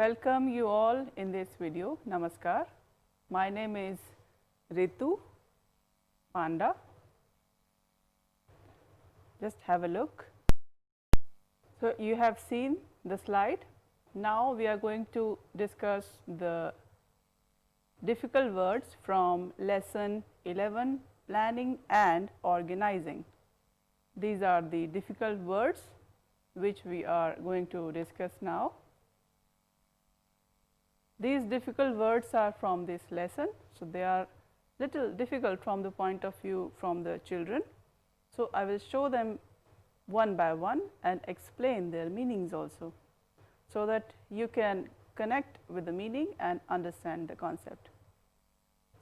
welcome you all in this video. Namaskar. My name is Ritu Panda. Just have a look. So, you have seen the slide. Now, we are going to discuss the difficult words from lesson 11, planning and organizing. These are the difficult words which we are going to discuss now. These difficult words are from this lesson. So, they are little difficult from the point of view from the children. So, I will show them one by one and explain their meanings also, so that you can connect with the meaning and understand the concept.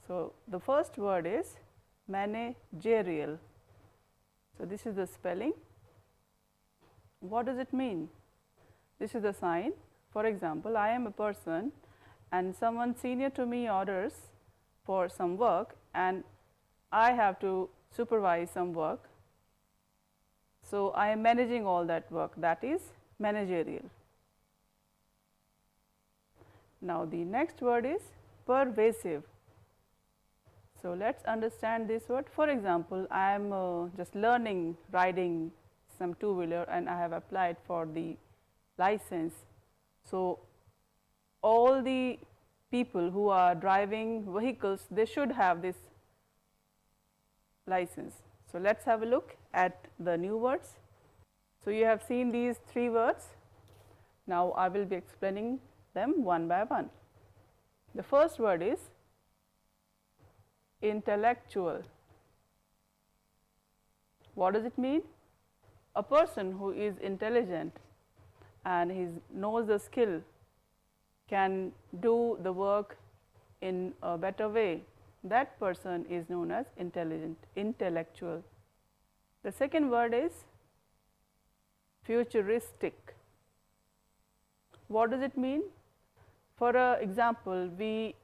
So, the first word is managerial. So, this is the spelling. What does it mean? This is the sign. For example, I am a person and someone senior to me orders for some work and I have to supervise some work. So, I am managing all that work, that is managerial. Now, the next word is pervasive. So, let us understand this word. For example, I am just learning riding some two-wheeler and I have applied for the license. So, all the people who are driving vehicles, they should have this license. So, let us have a look at the new words. So, you have seen these three words. Now, I will be explaining them one by one. The first word is intellectual. What does it mean? A person who is intelligent and he knows the skill, can do the work in a better way, that person is known as intellectual. The second word is futuristic. What does it mean? For example, we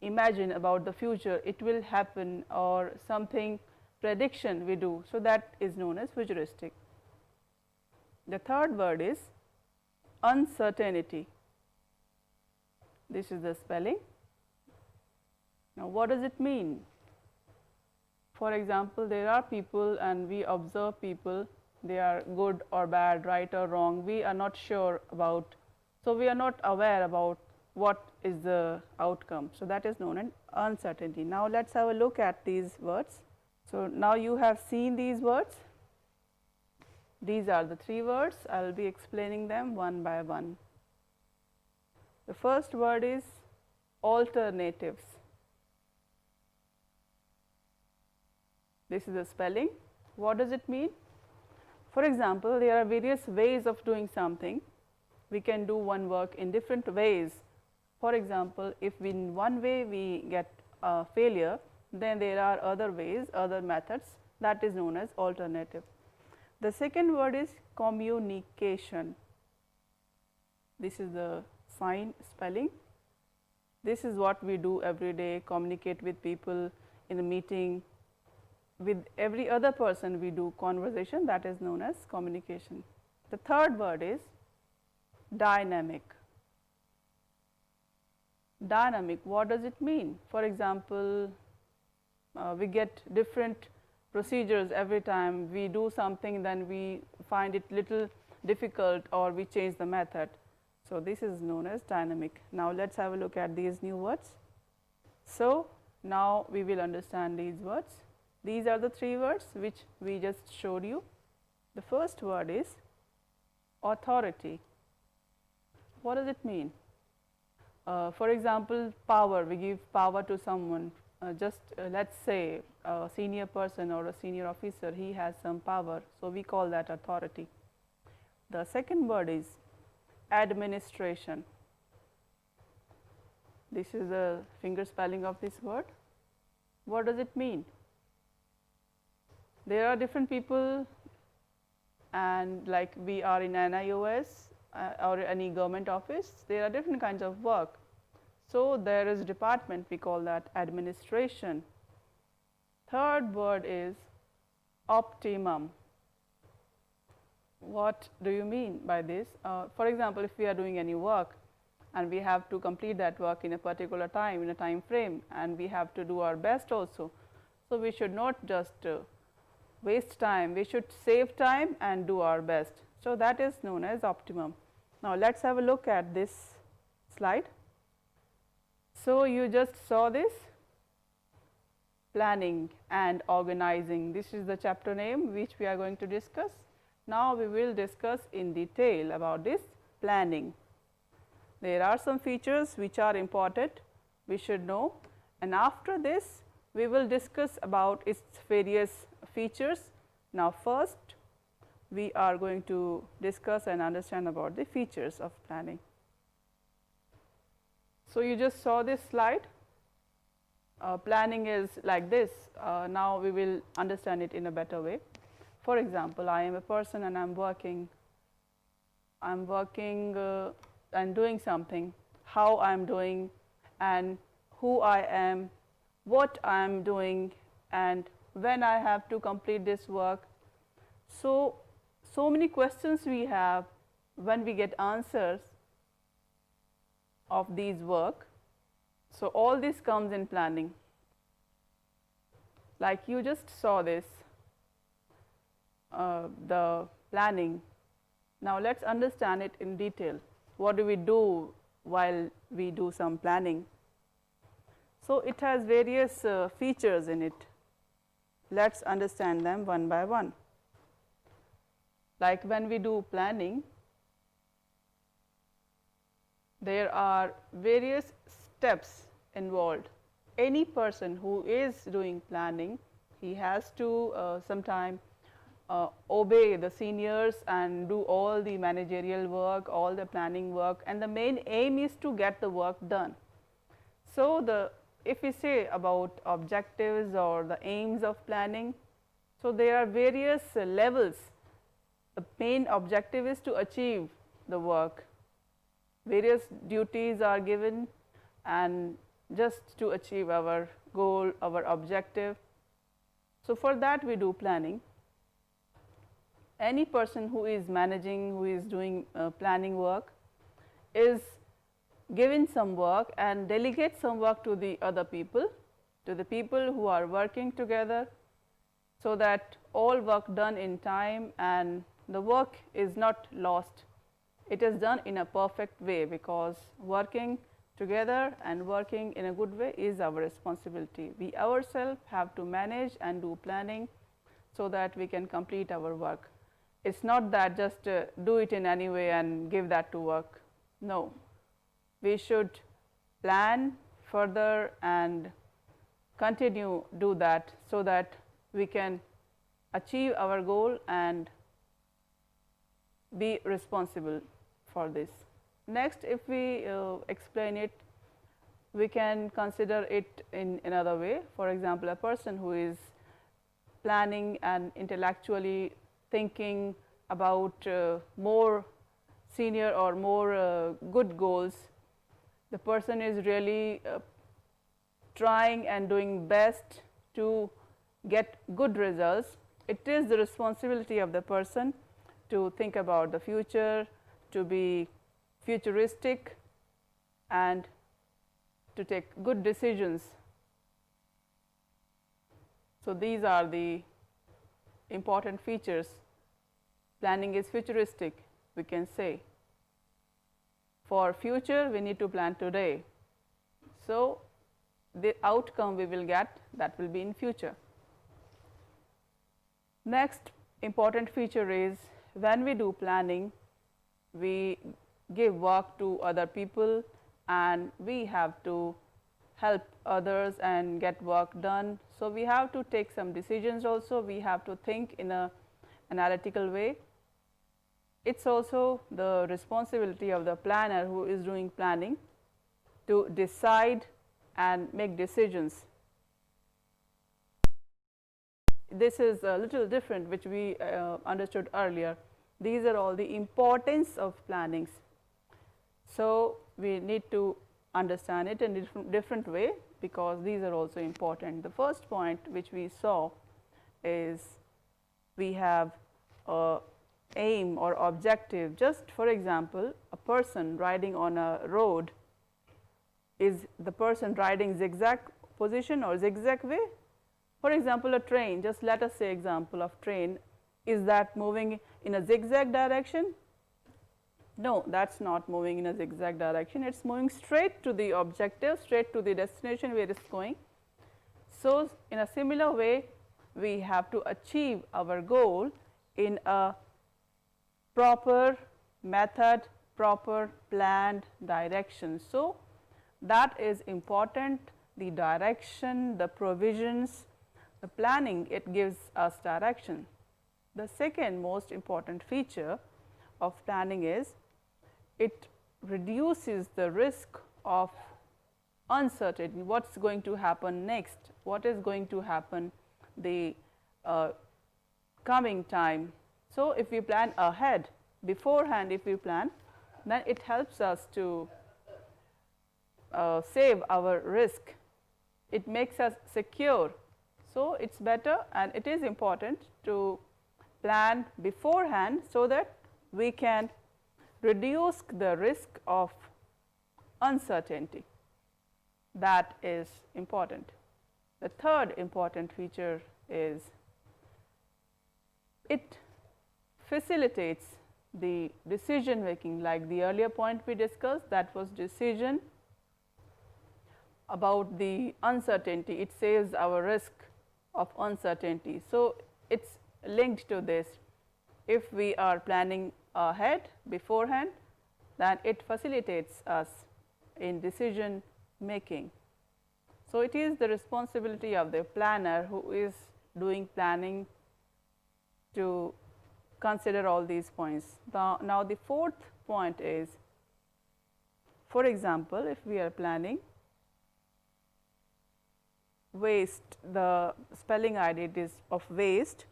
imagine about the future, it will happen, or something prediction we do. So, that is known as futuristic. The third word is uncertainty. This is the spelling. Now, what does it mean? For example, there are people and we observe people, they are good or bad, right or wrong, we are not sure about. So, we are not aware about what is the outcome. So, that is known as uncertainty. Now, let us have a look at these words. So, now you have seen these words. These are the three words. I will be explaining them one by one. The first word is alternatives. This is the spelling. What does it mean? For example, there are various ways of doing something. We can do one work in different ways. For example, if in one way we get a failure, then there are other ways, other methods, that is known as alternative. The second word is communication. This is the fine spelling. This is what we do every day, communicate with people in a meeting, with every other person we do conversation, that is known as communication. The third word is dynamic. Dynamic, what does it mean? For example, we get different procedures every time we do something, then we find it little difficult or we change the method. So, this is known as dynamic. Now, let us have a look at these new words. So, now we will understand these words. These are the three words which we just showed you. The first word is authority. What does it mean? For example, power, we give power to someone. Let us say a senior person or a senior officer, he has some power. So, we call that authority. The second word is administration. This is the finger spelling of this word. What does it mean? There are different people, and like we are in NIOS or any government office, there are different kinds of work. So, there is department, we call that administration. Third word is optimum. What do you mean by this? For example, if we are doing any work and we have to complete that work in a particular time, in a time frame, and we have to do our best also. So, we should not just waste time, we should save time and do our best. So, that is known as optimum. Now, let us have a look at this slide. So, you just saw this planning and organizing. This is the chapter name which we are going to discuss. Now, we will discuss in detail about this planning. There are some features which are important, we should know, and after this we will discuss about its various features. Now, first we are going to discuss and understand about the features of planning. So, you just saw this slide. Planning is like this. Now, we will understand it in a better way. For example, I am a person and I am working and doing something, how I am doing and who I am, what I am doing and when I have to complete this work. So many questions we have when we get answers of these work. So, all this comes in planning, like you just saw this, the planning. Now, let us understand it in detail. What do we do while we do some planning? So, it has various features in it. Let us understand them one by one. Like when we do planning, there are various steps involved. Any person who is doing planning, he has to sometime obey the seniors and do all the managerial work, all the planning work, and the main aim is to get the work done. So, if we say about objectives or the aims of planning, so there are various levels. The main objective is to achieve the work. Various duties are given and just to achieve our goal, our objective. So, for that we do planning. Any person who is managing, who is doing planning work is given some work and delegate some work to the other people, to the people who are working together, so that all work done in time and the work is not lost. It is done in a perfect way, because working together and working in a good way is our responsibility. We ourselves have to manage and do planning so that we can complete our work. It is not that just do it in any way and give that to work. No, we should plan further and continue do that, so that we can achieve our goal and be responsible for this. Next, if we explain it, we can consider it in another way. For example, a person who is planning and intellectually thinking about more senior or more good goals, the person is really trying and doing best to get good results. It is the responsibility of the person to think about the future, to be futuristic and to take good decisions. So, these are the important features. Planning is futuristic, we can say. For future, we need to plan today. So, the outcome we will get, that will be in future. Next important feature is, when we do planning, we give work to other people and we have to help others and get work done. So, we have to take some decisions also, we have to think in a analytical way. It is also the responsibility of the planner who is doing planning to decide and make decisions. This is a little different, which we understood earlier. These are all the importance of plannings. So, we need to understand it in a different way, because these are also important. The first point which we saw is, we have aim or objective. Just for example, a person riding on a road, is the person riding zigzag position or zigzag way? For example, a train, just let us say example of train, is that moving in a zigzag direction? No, that's not moving in a zigzag direction. It's moving straight to the objective, straight to the destination where it's going. So, in a similar way, we have to achieve our goal in a proper method, proper planned direction. So, that is important, the direction, the provisions, the planning, it gives us direction. The second most important feature of planning is it reduces the risk of uncertainty. What's going to happen next? What is going to happen the coming time? So, if we plan ahead, beforehand if we plan, then it helps us to save our risk. It makes us secure. So, it is better and it is important to plan beforehand, so that we can reduce the risk of uncertainty. That is important. The third important feature is it facilitates the decision making, like the earlier point we discussed, that was decision about the uncertainty. It saves our risk of uncertainty. So, it is linked to this. If we are planning ahead beforehand, then it facilitates us in decision making. So, it is the responsibility of the planner who is doing planning to consider all these points. Now, the fourth point is, for example, if we are planning waste, the spelling idea it is of waste.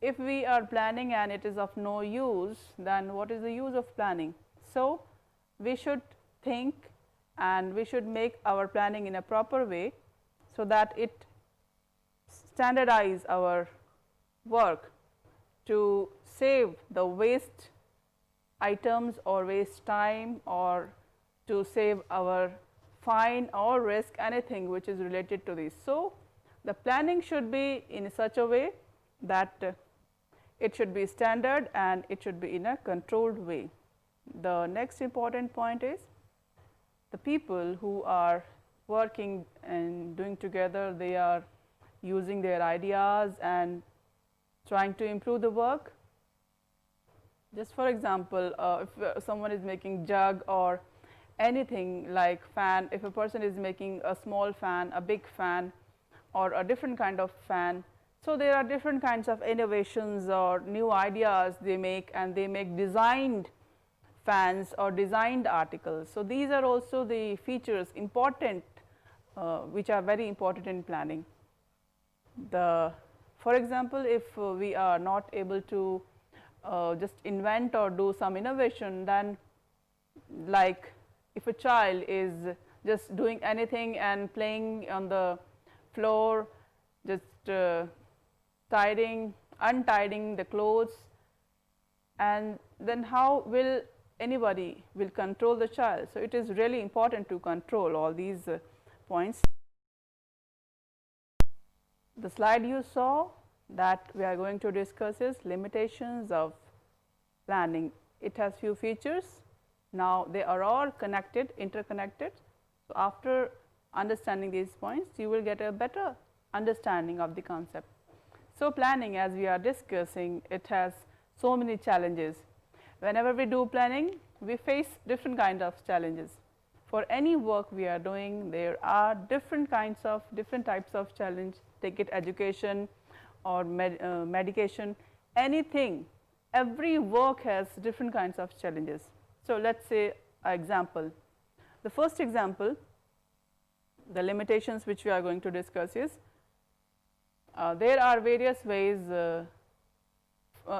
If we are planning and it is of no use, then what is the use of planning? So, we should think and we should make our planning in a proper way, so that it standardize our work to save the waste items or waste time, or to save our fine or risk, anything which is related to this. So, the planning should be in such a way that it should be standard and it should be in a controlled way. The next important point is the people who are working and doing together, they are using their ideas and trying to improve the work. Just for example, if someone is making jug or anything like fan, if a person is making a small fan, a big fan, or a different kind of fan. So, there are different kinds of innovations or new ideas they make, and they make designed fans or designed articles. So, these are also the features important which are very important in planning. For example, if we are not able to just invent or do some innovation, then like if a child is just doing anything and playing on the floor, just untiding the clothes, and then how will anybody will control the child. So, it is really important to control all these points. The slide you saw that we are going to discuss is limitations of planning. It has few features. Now, they are all connected, interconnected. So, after understanding these points, you will get a better understanding of the concept. So, planning, as we are discussing, it has so many challenges. Whenever we do planning, we face different kinds of challenges. For any work we are doing, there are different types of challenge. Take it education or medication, anything. Every work has different kinds of challenges. So, let us say an example. The first example, the limitations which we are going to discuss is, there are various ways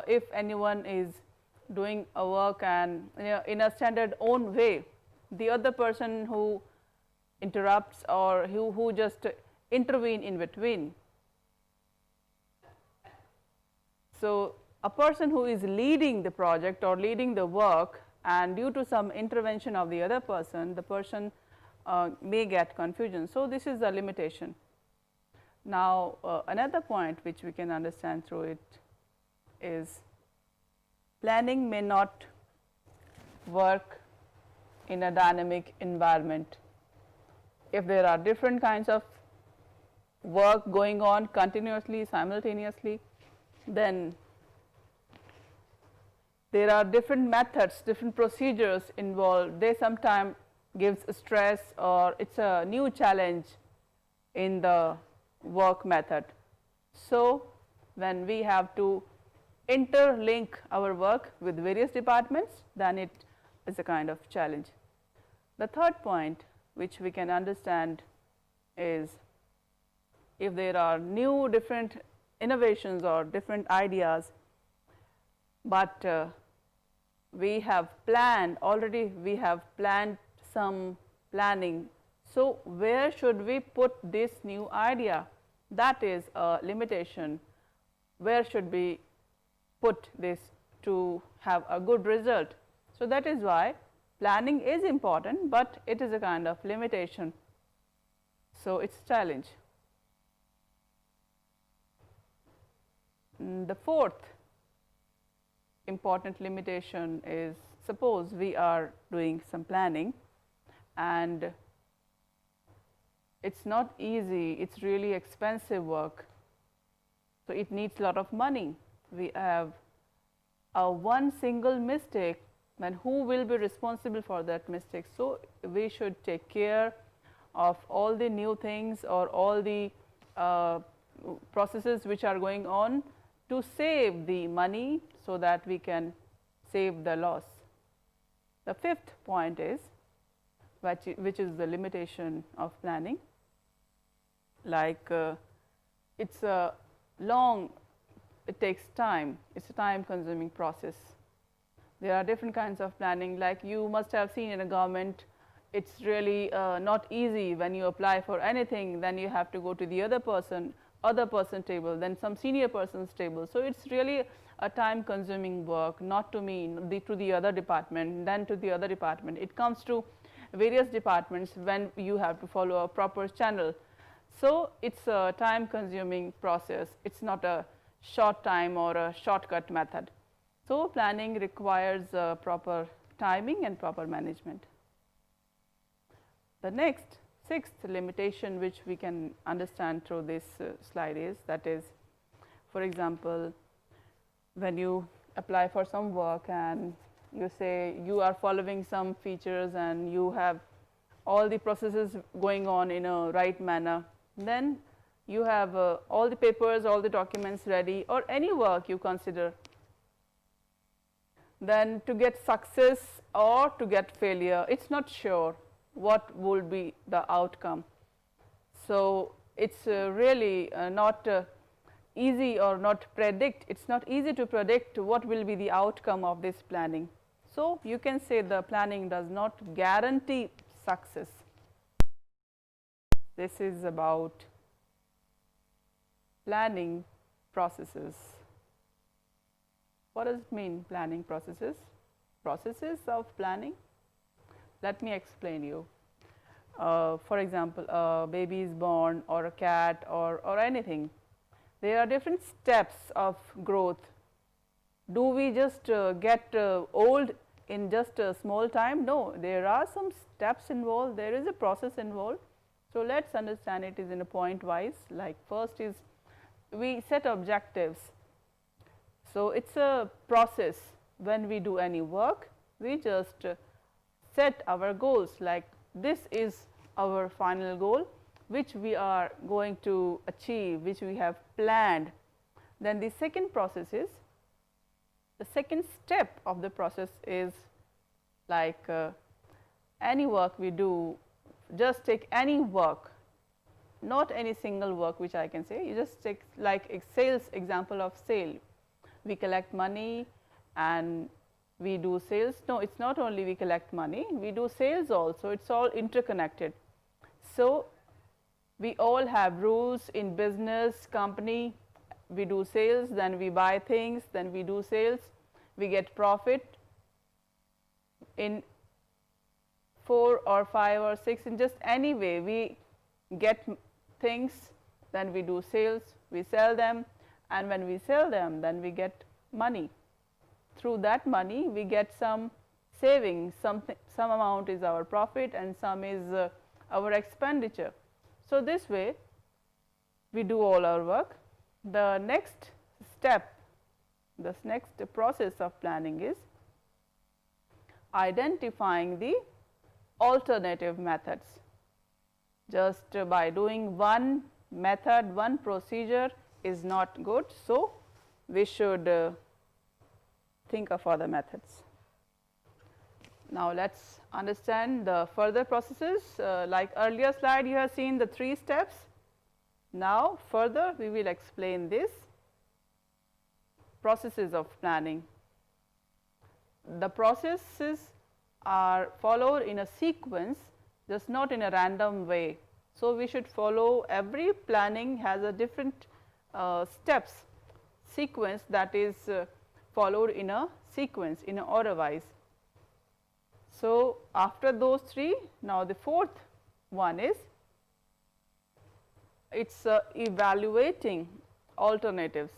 if anyone is doing a work and in a standard own way, the other person who interrupts or who just intervene in between. So, a person who is leading the project or leading the work, and due to some intervention of the other person, the person may get confusion. So, this is the limitation. Now, another point which we can understand through it is planning may not work in a dynamic environment. If there are different kinds of work going on continuously, simultaneously, then there are different methods, different procedures involved. They sometimes gives stress, or it's a new challenge in the work method. So, when we have to interlink our work with various departments, then it is a kind of challenge. The third point which we can understand is, if there are new different innovations or different ideas, but we have planned already, we have planned some planning. So, where should we put this new idea? That is a limitation. Where should we put this to have a good result? So, that is why planning is important, but it is a kind of limitation. So, it is a challenge. The fourth important limitation is, suppose we are doing some planning and it is not easy, it is really expensive work. So, it needs a lot of money. We have a one single mistake, then who will be responsible for that mistake? So, we should take care of all the new things or all the processes which are going on to save the money, so that we can save the loss. The fifth point is, which is the limitation of planning, like it is a long, it takes time, it is a time consuming process. There are different kinds of planning, like you must have seen in a government, it is really not easy. When you apply for anything, then you have to go to the other person table, then some senior person's table. So, it is really a time consuming work, not to me, to the other department, then to the other department. It comes to various departments when you have to follow a proper channel. So, it is a time consuming process, it is not a short time or a shortcut method. So, planning requires proper timing and proper management. The next, sixth limitation which we can understand through this slide is, that is, for example, when you apply for some work and you say you are following some features and you have all the processes going on in a right manner, then you have all the papers, all the documents ready, or any work you consider, then to get success or to get failure, it is not sure what will be the outcome. So, it is really not easy or not predict, it is not easy to predict what will be the outcome of this planning. So, you can say the planning does not guarantee success. This is about planning processes. What does it mean, planning processes? Processes of planning? Let me explain you. For example, a baby is born, or a cat, or anything. There are different steps of growth. Do we just get old in just a small time? No, there are some steps involved, there is a process involved. So, let us understand it is in a point wise. Like first is, we set objectives. So, it is a process. When we do any work, we just set our goals, like this is our final goal, which we are going to achieve, which we have planned. Then the second process is, the second step of the process is like any work we do, just take any work, not any single work which I can say, you just take like a sales example of sale. We collect money and we do sales. No, it is not only we collect money, we do sales also, it is all interconnected. So, we all have rules in business, company, we do sales, then we buy things, then we do sales, we get profit in 4 or 5 or 6, in just any way we get things, then we do sales, we sell them, and when we sell them, then we get money. Through that money we get some savings, some amount is our profit and some is our expenditure. So, this way we do all our work. The next step, this next process of planning is identifying the alternative methods. Just by doing one method, one procedure is not good. So, we should think of other methods. Now, let us understand the further processes. Like earlier slide, you have seen the 3 steps. Now, further we will explain this processes of planning. The processes are followed in a sequence, just not in a random way. So, we should follow, every planning has a different steps, sequence that is followed in a sequence, in an order wise. So, after those 3, now the 4th one is, it is evaluating alternatives.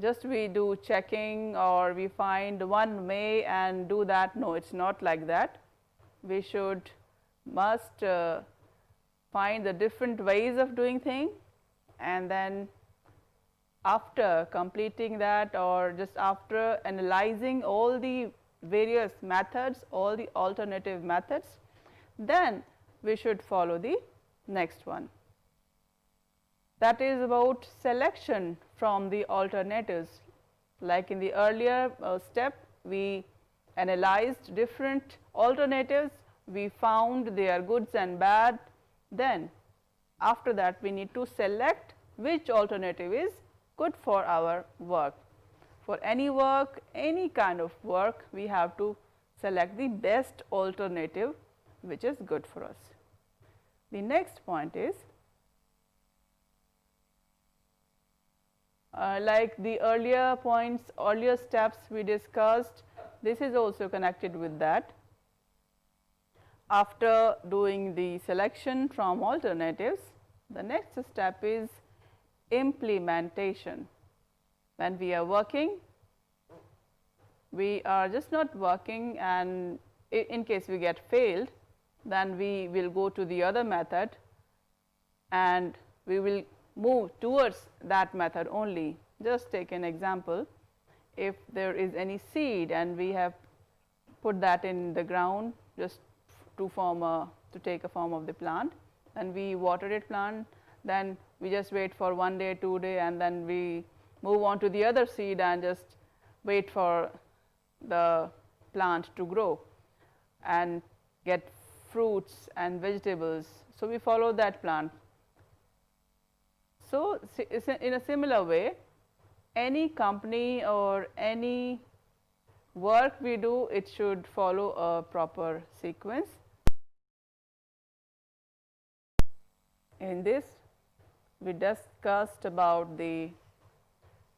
Just we do checking or we find one way and do that. No, it is not like that. We must find the different ways of doing things, and then after completing that, or just after analyzing all the various methods, all the alternative methods, then we should follow the next one. That is about selection from the alternatives. Like in the earlier step, we analyzed different alternatives, we found their goods and bad. Then after that, we need to select which alternative is good for our work. For any work, any kind of work, we have to select the best alternative which is good for us. The next point is, like the earlier points, earlier steps we discussed, this is also connected with that. After doing the selection from alternatives, the next step is implementation. When we are working, we are just not working, and in case we get failed, then we will go to the other method and we will move towards that method only. Just take an example. If there is any seed and we have put that in the ground just to take a form of the plant, and we water it plant, then we just wait for 1 day, 2 day, and then we move on to the other seed and just wait for the plant to grow and get fruits and vegetables. So, we follow that plant. So, in a similar way, any company or any work we do, it should follow a proper sequence. In this, we discussed about the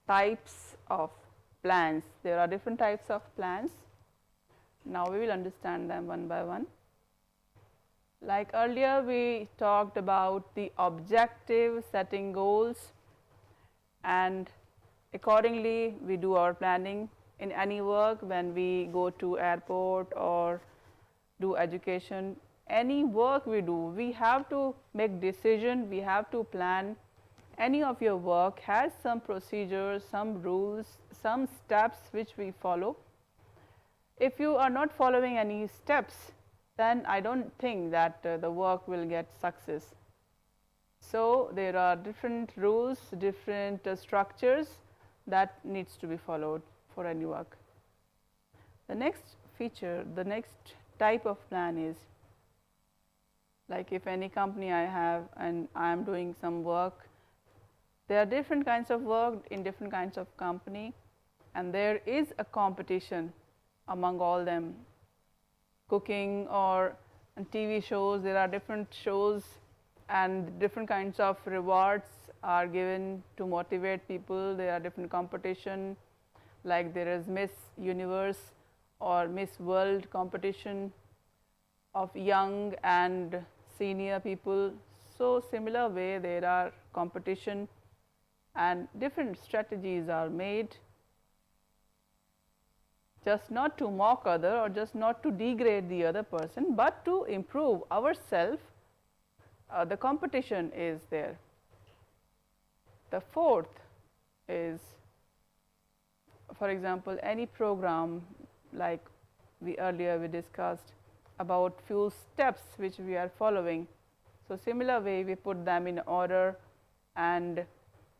types of plans. There are different types of plans. Now, we will understand them one by one. Like earlier, we talked about the objective, setting goals, and accordingly we do our planning. In any work, when we go to airport or do education, any work we do, we have to make decision, we have to plan. Any of your work has some procedures, some rules, some steps which we follow. If you are not following any steps, then I don't think that the work will get success. So, there are different rules, different structures that needs to be followed for any work. The next feature, the next type of plan is, like if any company I have and I am doing some work, there are different kinds of work in different kinds of company, and there is a competition among all them. Cooking or TV shows, there are different shows and different kinds of rewards are given to motivate people. There are different competition, like there is Miss Universe or Miss World competition of young and senior people. So, similar way there are competition and different strategies are made, just not to mock other or just not to degrade the other person, but to improve ourselves. The competition is there. The fourth is, for example, any program, like earlier we discussed about few steps which we are following. So, similar way we put them in order and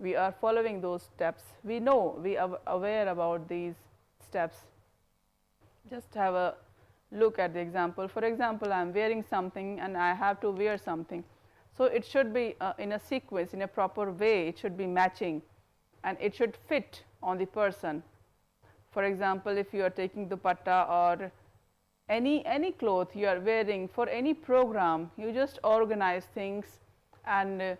we are following those steps. We know, we are aware about these steps. Just have a look at the example. For example, I am wearing something and I have to wear something. So, it should be in a sequence, in a proper way, it should be matching and it should fit on the person. For example, if you are taking dupatta or any cloth you are wearing for any program, you just organize things and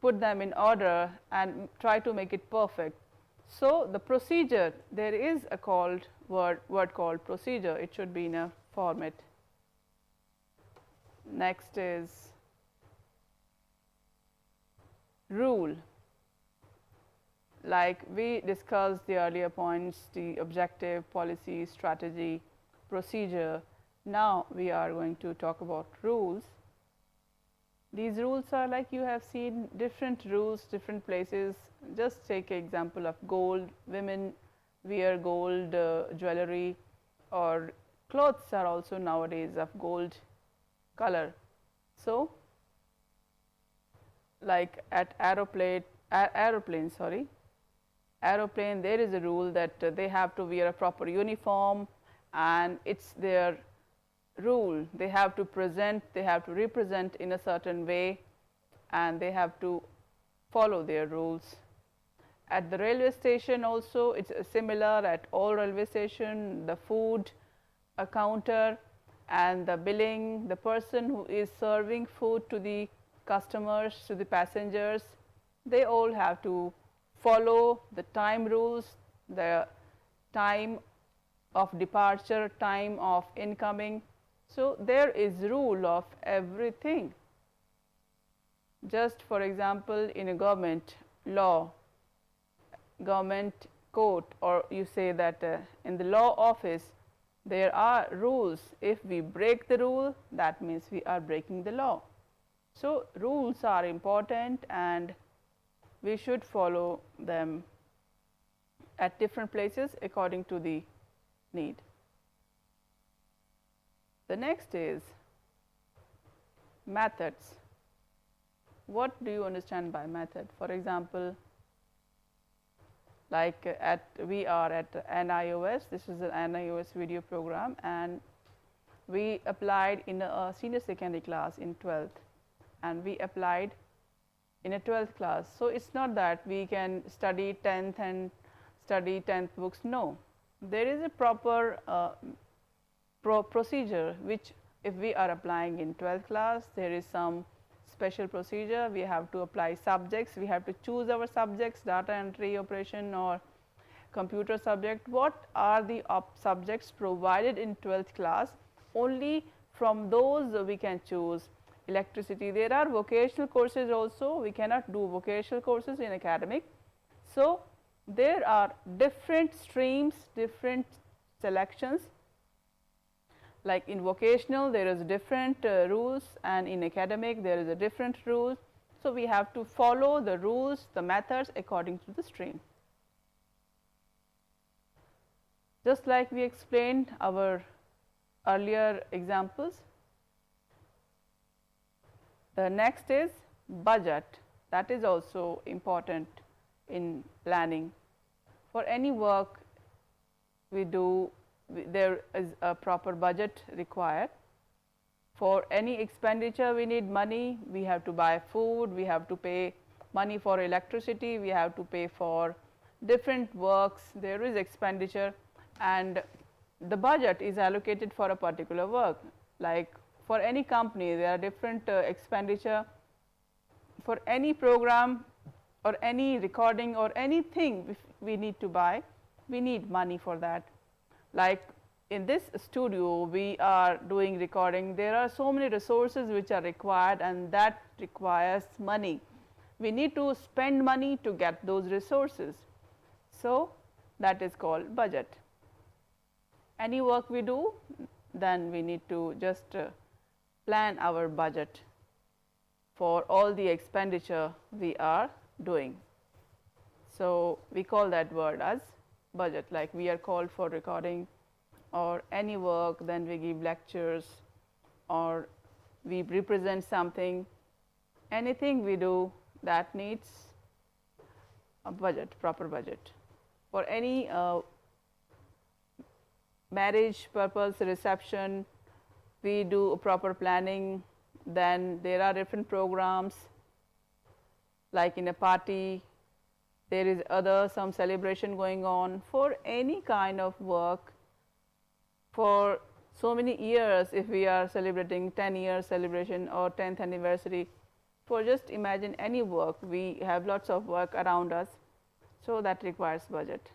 put them in order and try to make it perfect. So, the procedure, there is a word called procedure, it should be in a format. Next is rule. Like we discussed the earlier points, the objective, policy, strategy, procedure. Now, we are going to talk about rules. These rules are like you have seen different rules, different places. Just take an example of gold. Women wear gold jewelry, or clothes are also nowadays of gold color. So, like at aeroplane, there is a rule that they have to wear a proper uniform and it's their rule. They have to present, they have to represent in a certain way and they have to follow their rules. At the railway station also it is similar. At all railway station, the food counter and the billing, the person who is serving food to the customers, to the passengers, they all have to follow the time rules, the time of departure, time of incoming. So, there is rule of everything. Just for example, in a government law, government court, or you say that in the law office, there are rules. If we break the rule, that means we are breaking the law. So, rules are important and we should follow them at different places according to the need. The next is methods. What do you understand by method? For example, like we are at NIOS, this is an NIOS video program and we applied in a senior secondary class in 12th and we applied in a 12th class. So, it is not that we can study 10th and study 10th books, no. There is a proper procedure which if we are applying in 12th class, there is some special procedure. We have to apply subjects, we have to choose our subjects, data entry operation or computer subject. What are the subjects provided in 12th class? Only from those we can choose. Electricity, there are vocational courses also, we cannot do vocational courses in academic. So, there are different streams, different selections, like in vocational there is different rules and in academic there is a different rules. So, we have to follow the rules, the methods according to the stream. Just like we explained our earlier examples. The next is budget, that is also important in planning. For any work we do, there is a proper budget required. For any expenditure we need money, we have to buy food, we have to pay money for electricity, we have to pay for different works, there is expenditure and the budget is allocated for a particular work. Like for any company there are different expenditure. For any program or any recording or anything if we need to buy, we need money for that. Like in this studio we are doing recording, there are so many resources which are required and that requires money. We need to spend money to get those resources. So, that is called budget. Any work we do, then we need to just plan our budget for all the expenditure we are doing. So, we call that word as budget, like we are called for recording or any work, then we give lectures or we represent something. Anything we do that needs a budget, proper budget. For any marriage purpose, reception, we do proper planning. Then there are different programs, like in a party, there is some celebration going on. For any kind of work, for so many years, if we are celebrating 10 years celebration or 10th anniversary, for just imagine any work, we have lots of work around us, so that requires budget.